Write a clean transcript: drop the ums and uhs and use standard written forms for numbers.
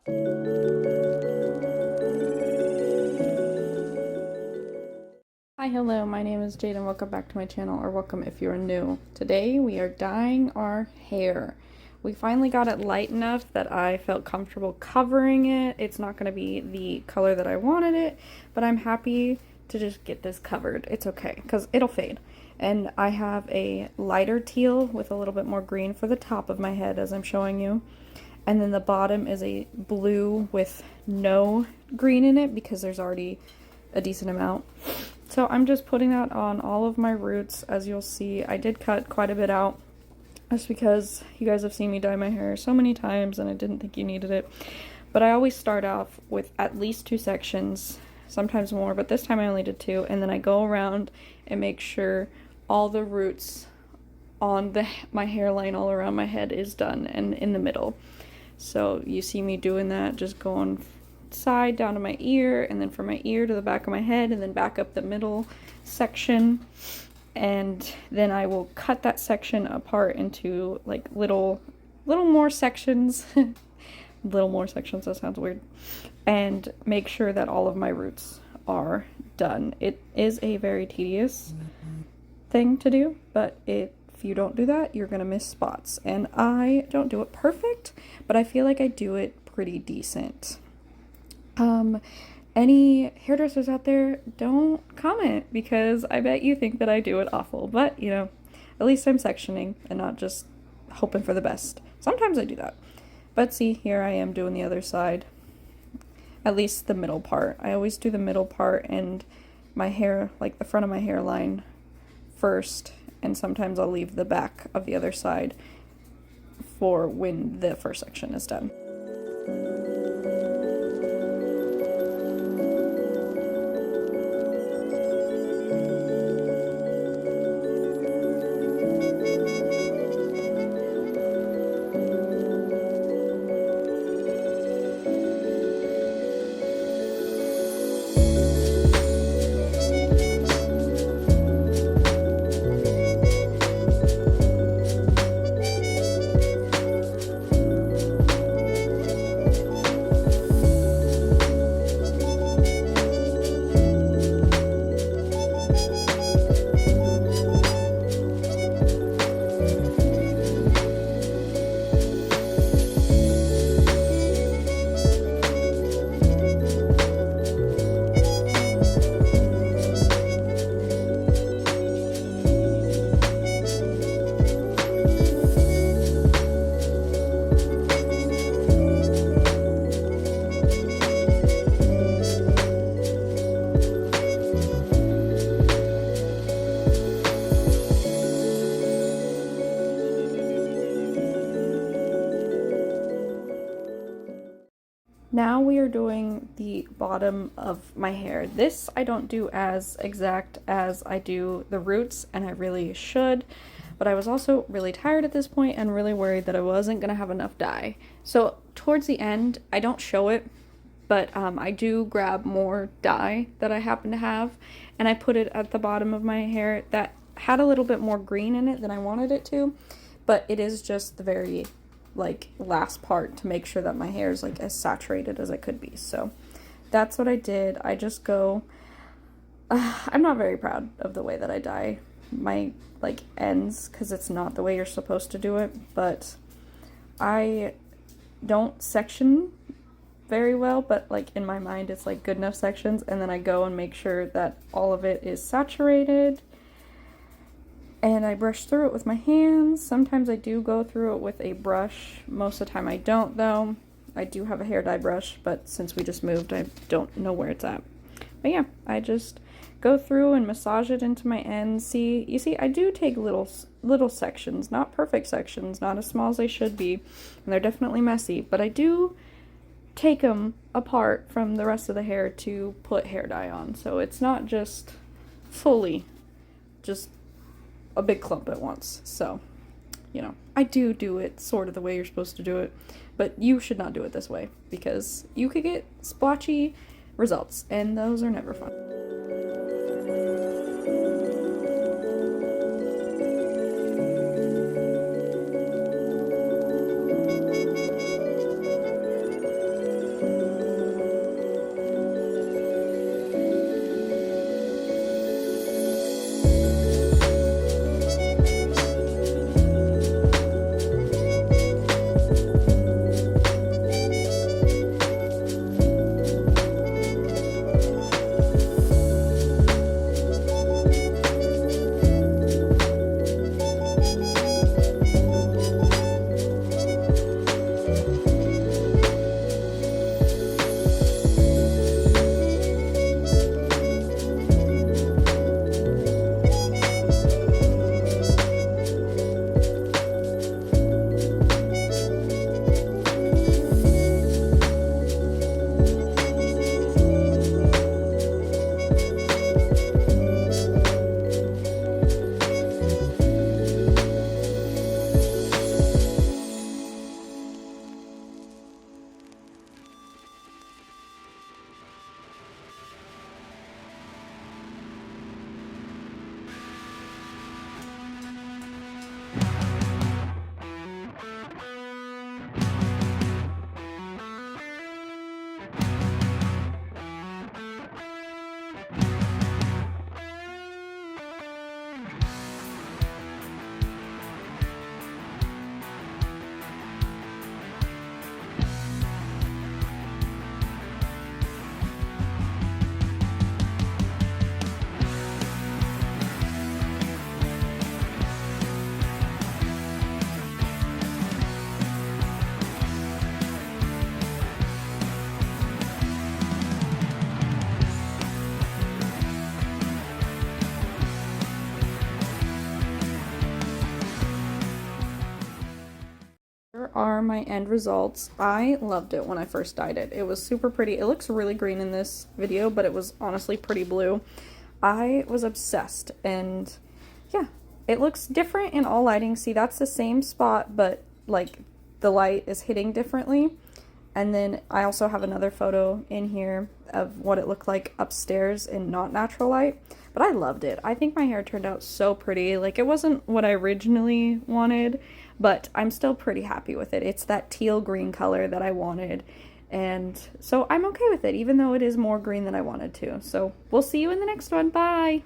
Hi, hello, my name is Jade and welcome back to my channel, or welcome if you're new. Today we are dyeing our hair. We finally got it light enough that I felt comfortable covering it. It's not going to be the color that I wanted it, but I'm happy to just get this covered. It's okay, because it'll fade. And I have a lighter teal with a little bit more green for the top of my head, as I'm showing you. And then the bottom is a blue with no green in it, because there's already a decent amount. So I'm just putting that on all of my roots. As you'll see, I did cut quite a bit out just because you guys have seen me dye my hair so many times and I didn't think you needed it. But I always start off with at least 2 sections, sometimes more, but this time I only did 2, and then I go around and make sure all the roots on my hairline all around my head is done and in the middle. So you see me doing that, just going side down to my ear, and then from my ear to the back of my head, and then back up the middle section. And then I will cut that section apart into like little more sections. Little more sections, that sounds weird. And make sure that all of my roots are done. It is a very tedious thing to do, but if you don't do that, you're gonna miss spots. And I don't do it perfect, but I feel like I do it pretty decent. Any hairdressers out there, don't comment, because I bet you think that I do it awful, but you know, at least I'm sectioning and not just hoping for the best. Sometimes I do that, but see, here I am doing the other side, at least the middle part. I always do the middle part and my hair, like the front of my hairline first, and sometimes I'll leave the back of the other side for when the first section is done. Now we are doing the bottom of my hair. This I don't do as exact as I do the roots, and I really should, but I was also really tired at this point and really worried that I wasn't gonna have enough dye. So towards the end, I don't show it, but I do grab more dye that I happen to have, and I put it at the bottom of my hair that had a little bit more green in it than I wanted it to, but it is just the very like last part to make sure that my hair is like as saturated as it could be. So that's what I did. I just go I'm not very proud of the way that I dye my like ends, because it's not the way you're supposed to do it, but I don't section very well, but like in my mind it's like good enough sections, and then I go and make sure that all of it is saturated. And I brush through it with my hands. Sometimes I do go through it with a brush. Most of the time I don't, though. I do have a hair dye brush, but since we just moved, I don't know where it's at. But yeah, I just go through and massage it into my ends. You see, I do take little sections, not perfect sections, not as small as they should be, and they're definitely messy, but I do take them apart from the rest of the hair to put hair dye on. So it's not just fully just a big clump at once. So, you know, I do it sort of the way you're supposed to do it, but you should not do it this way, because you could get splotchy results, and those are never fun. are my end results. I loved it when I first dyed it. It was super pretty. It looks really green in this video, but it was honestly pretty blue. I was obsessed, and yeah, it looks different in all lighting. See, that's the same spot, but like the light is hitting differently. And then I also have another photo in here of what it looked like upstairs in not natural light. But I loved it. I think my hair turned out so pretty. Like, it wasn't what I originally wanted, but I'm still pretty happy with it. It's that teal green color that I wanted. And so I'm okay with it, even though it is more green than I wanted to. So we'll see you in the next one. Bye!